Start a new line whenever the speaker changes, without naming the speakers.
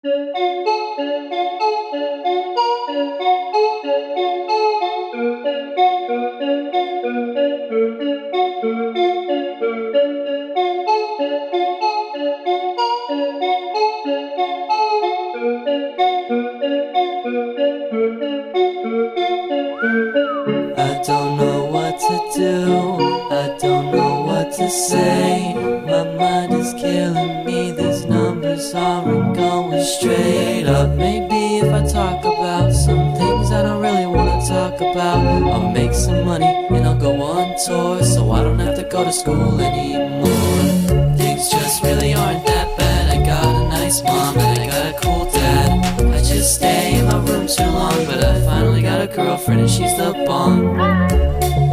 I don't know what to do, I don't know what to say. My mind is killing me, these numbers aren't going straight up. Maybe if I talk about some things I don't really want to talk about, I'll make some money and I'll go on tour, so I don't have to go to school anymore. Things just really aren't that bad. I got a nice mom and I got a cool dad. I just stay in my room too long, but I finally got a girlfriend and she's the bomb.